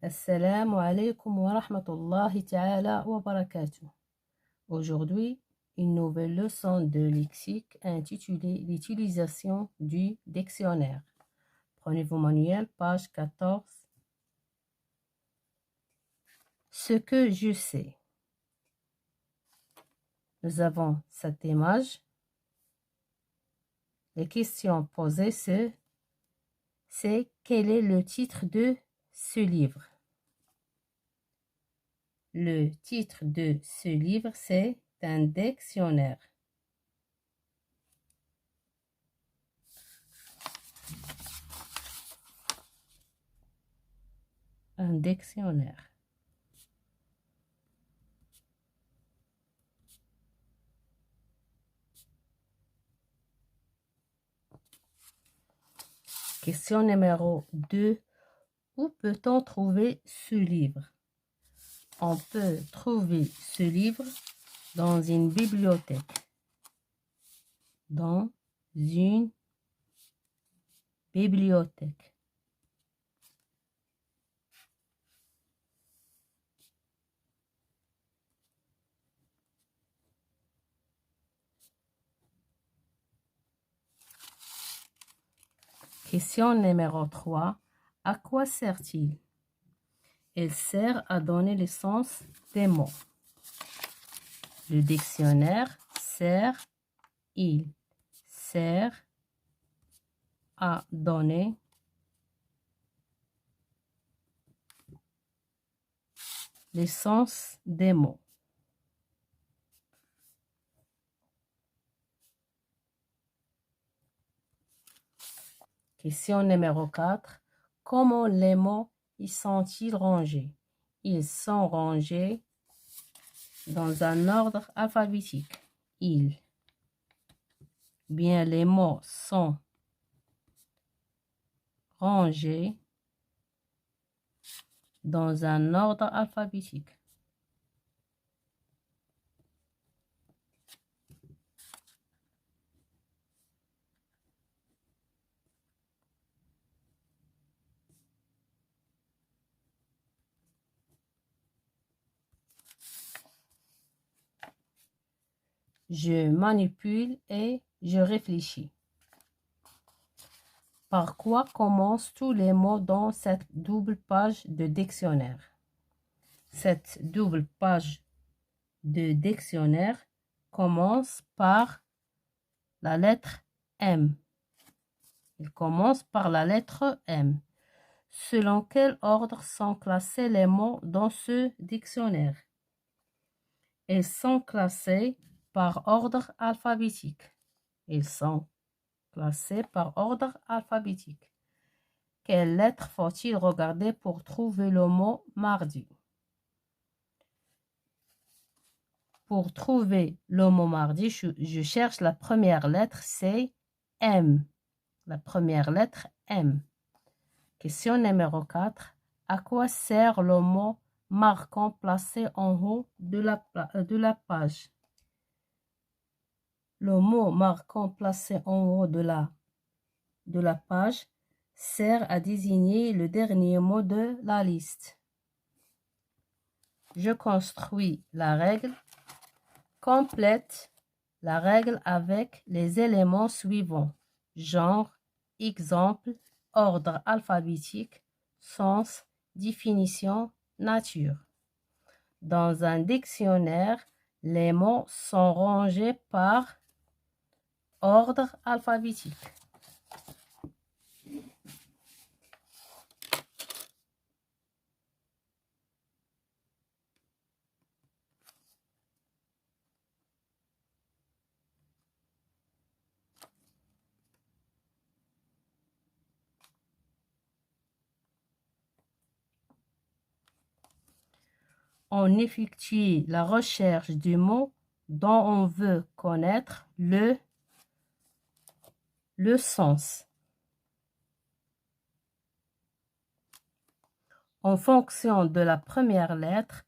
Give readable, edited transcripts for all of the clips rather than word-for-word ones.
Assalamu alaikum wa rahmatullahi ta'ala wa barakatuh. Aujourd'hui, une nouvelle leçon de lexique intitulée l'utilisation du dictionnaire. Prenez vos manuels, page 14. Ce que je sais. Nous avons cette image. Les questions posées, c'est quel est le titre de ce livre? Le titre de ce livre, c'est un dictionnaire. Un dictionnaire. Question numéro 2. Où peut-on trouver ce livre? On peut trouver ce livre dans une bibliothèque. Dans une bibliothèque. Question numéro 3. À quoi sert-il? Il sert à donner le sens des mots. Le dictionnaire sert, il sert à donner le sens des mots. Question numéro 4. Comment les mots y sont-ils rangés? Ils sont rangés dans un ordre alphabétique. Bien, les mots sont rangés dans un ordre alphabétique. Je manipule et je réfléchis. Par quoi commencent tous les mots dans cette double page de dictionnaire? Cette double page de dictionnaire commence par la lettre M. Il commence par la lettre M. Selon quel ordre sont classés les mots dans ce dictionnaire? Ils sont classés par ordre alphabétique. Ils sont classés par ordre alphabétique. Quelle lettre faut-il regarder pour trouver le mot mardi? Pour trouver le mot mardi, je cherche la première lettre, c'est M. La première lettre, M. Question numéro 4. À quoi sert le mot marquant placé en haut de la page? Le mot marquant placé en haut de la page sert à désigner le dernier mot de la liste. Je construis la règle. Complète la règle avec les éléments suivants. Genre, exemple, ordre alphabétique, sens, définition, nature. Dans un dictionnaire, les mots sont rangés par ordre alphabétique. On effectue la recherche du mot dont on veut connaître le sens. En fonction de la première lettre,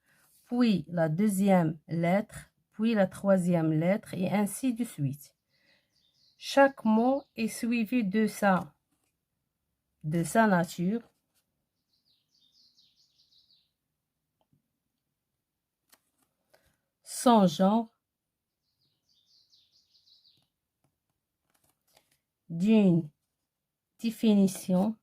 puis la deuxième lettre, puis la troisième lettre, et ainsi de suite. Chaque mot est suivi de sa nature, sans genre, d'une définition,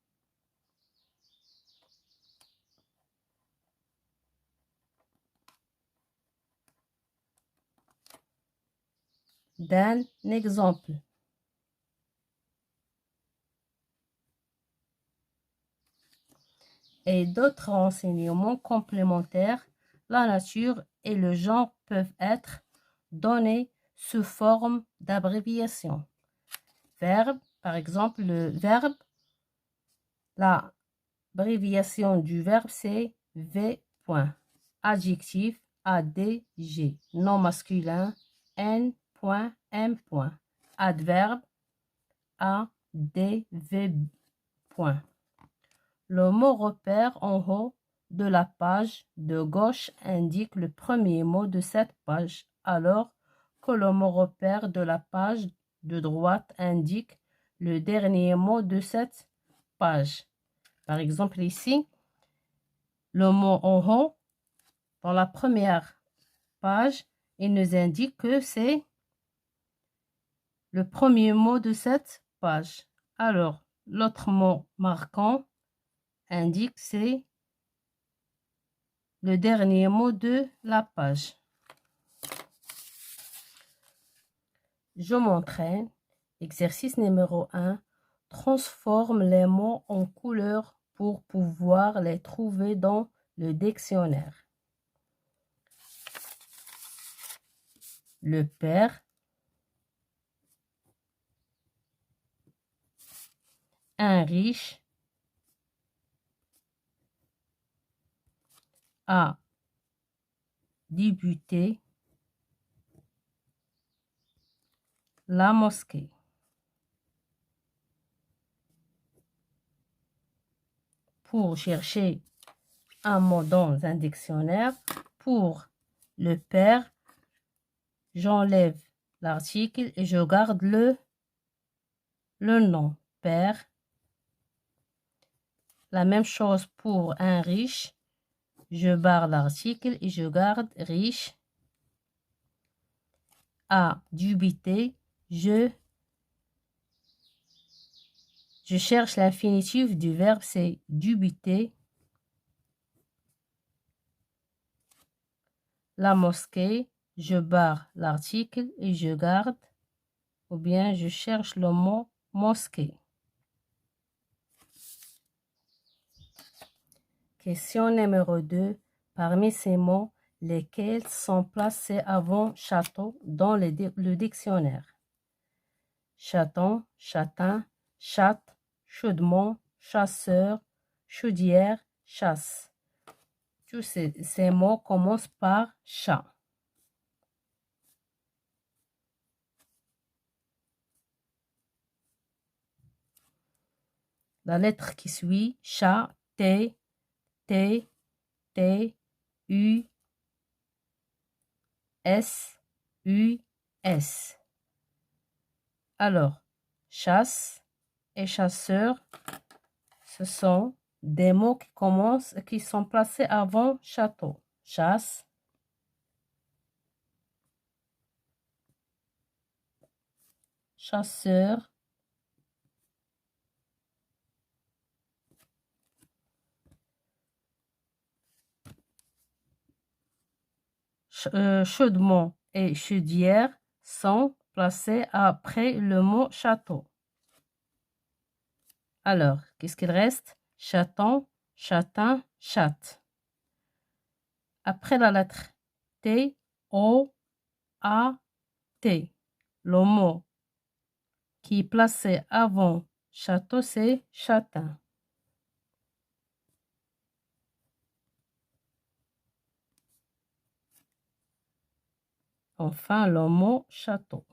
d'un exemple. Et d'autres renseignements complémentaires, la nature et le genre peuvent être donnés sous forme d'abréviation. Verbe, par exemple, le verbe, l'abréviation du verbe c'est V. Adjectif, ADG. Nom masculin, N.M. Adverbe, ADV. Le mot repère en haut de la page de gauche indique le premier mot de cette page, alors que le mot repère de la page de droite indique le dernier mot de cette page. Par exemple, ici, le mot en haut, dans la première page, il nous indique que c'est le premier mot de cette page. Alors, l'autre mot marquant indique c'est le dernier mot de la page. Je m'entraîne. Exercice numéro 1. Transforme les mots en couleurs pour pouvoir les trouver dans le dictionnaire. Le père, un riche, a débuté, la mosquée. Pour chercher un mot dans un dictionnaire, pour le père, j'enlève l'article et je garde le nom, père. La même chose pour un riche, je barre l'article et je garde riche. A dubité, je cherche l'infinitif du verbe, c'est dubiter. La mosquée, je barre l'article et je garde, ou bien je cherche le mot mosquée. Question numéro 2. Parmi ces mots, lesquels sont placés avant château dans le dictionnaire? Chaton, châtain, chatte, chaudement, chasseur, chaudière, chasse. Tous ces mots commencent par chat. La lettre qui suit, chat, T, T, T, U, S, U, S. Alors, chasse et chasseur, ce sont des mots qui commencent, qui sont placés avant château. Chasse, chasseur, chaudement et chaudière sont placés après le mot château. Alors, qu'est-ce qu'il reste? Chaton, châtain, chatte. Après la lettre T, O, A, T. Le mot qui est placé avant château, c'est châtain. Enfin, le mot château.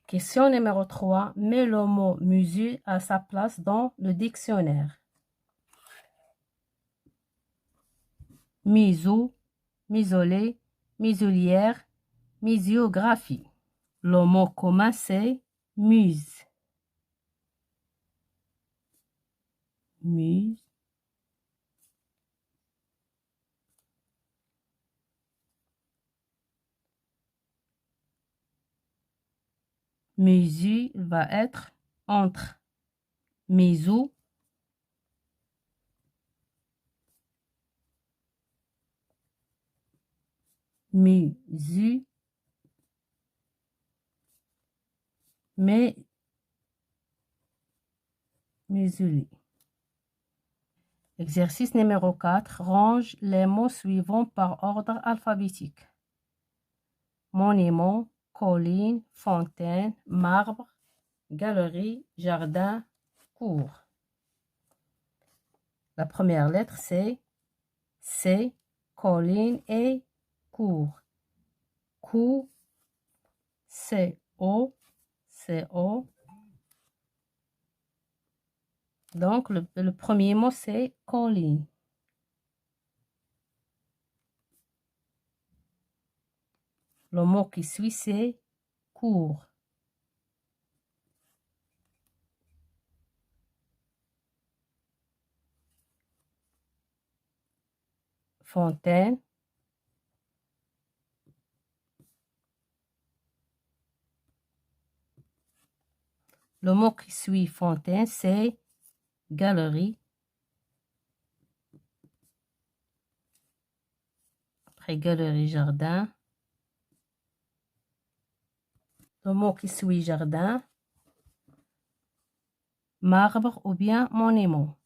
Question numéro 3. Mets le mot musée à sa place dans le dictionnaire. Museau, muselet, muselière, muséographie. Le mot commun, c'est muse. Muse. Mesure va être entre. Mesure. Mesure. Mais. Mesurer. Exercice numéro 4. Range les mots suivants par ordre alphabétique. Monument, colline, fontaine, marbre, galerie, jardin, cour. La première lettre, c'est C, colline et cour. Cour, C-O, C-O. Donc, le premier mot, c'est colline. Le mot qui suit, c'est cour. Fontaine. Le mot qui suit fontaine, c'est galerie. Après galerie, jardin. Le mot qui suit jardin, marbre ou bien monument.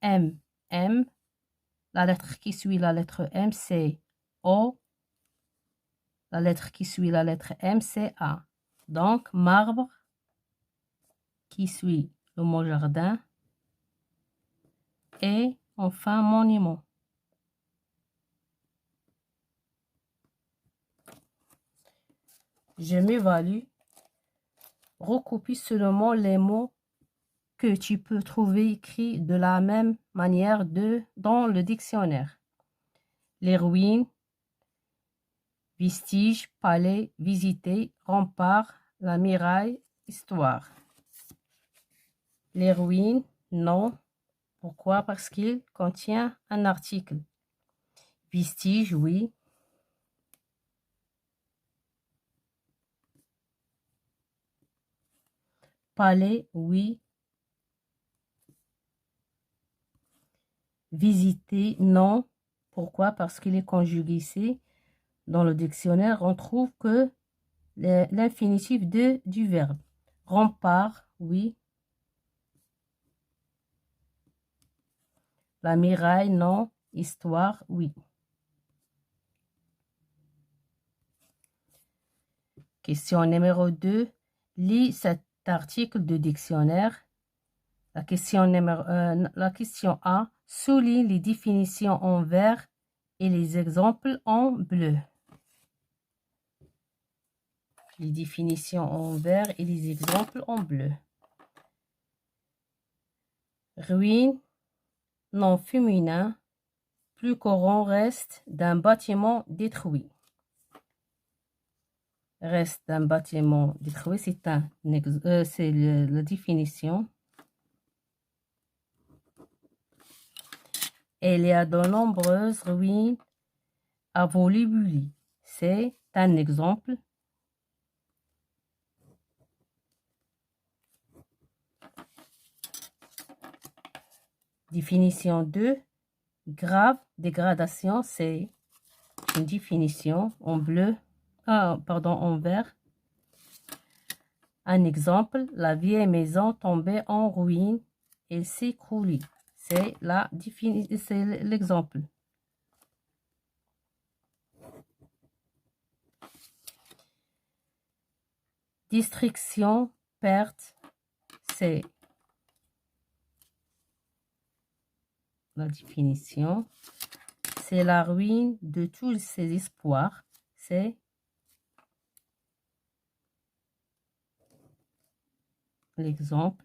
M, M. La lettre qui suit la lettre M, c'est O. La lettre qui suit la lettre M, c'est A. Donc, marbre qui suit le mot jardin. Et enfin, monument. Je m'évalue. Recopie seulement les mots que tu peux trouver écrits de la même manière dans le dictionnaire. Les ruines, vestiges, palais, visiter, rempart, la muraille, histoire. Les ruines, non. Pourquoi? Parce qu'il contient un article. Vestige, oui. Palais, oui. Visiter, non. Pourquoi? Parce qu'il est conjugué ici. Dans le dictionnaire, on trouve que l'infinitif du verbe. Rempart, oui. La muraille, non. Histoire, oui. Question numéro 2. Lis cet article de dictionnaire. La question A. Souligne les définitions en vert et les exemples en bleu. Les définitions en vert et les exemples en bleu. Ruine, nom féminin, plus courant reste d'un bâtiment détruit. Reste d'un bâtiment détruit, c'est la définition. Il y a de nombreuses ruines à Volibuli. C'est un exemple. Définition 2. Grave, dégradation, c'est une définition en bleu, en vert. Un exemple, la vieille maison tombée en ruine et s'écroulée. C'est l'exemple. Destruction, perte, c'est la définition. C'est la ruine de tous ses espoirs. C'est l'exemple.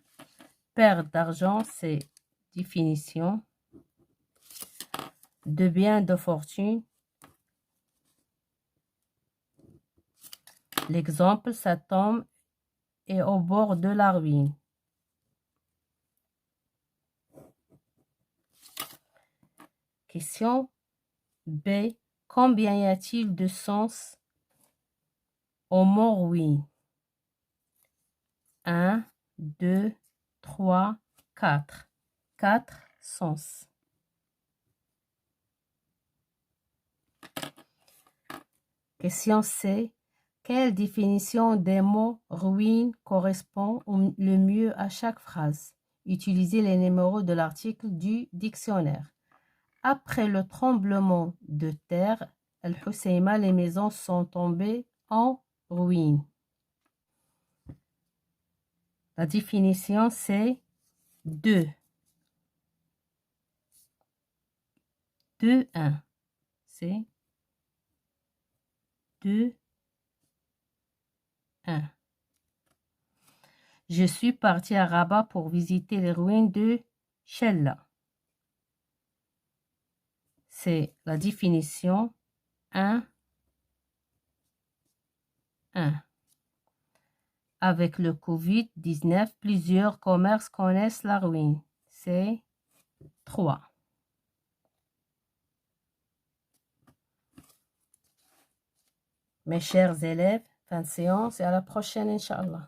Perte d'argent, c'est définition. De biens, de fortune. L'exemple, sa tombe est au bord de la ruine. Question B. Combien y a-t-il de sens au mot ruine? 2, 3, 4. 4 sens. Question C. Quelle définition des mots ruine correspond le mieux à chaque phrase? Utilisez les numéros de l'article du dictionnaire. Après le tremblement de terre, Al-Husseima, les maisons sont tombées en ruine. La définition, c'est 2. 2, 1. C'est 2, 1. Je suis parti à Rabat pour visiter les ruines de Chella. C'est la définition 1, 1. Avec le Covid-19, plusieurs commerces connaissent la ruine. C'est 3. Mes chers élèves, fin de séance et à la prochaine, Inch'Allah.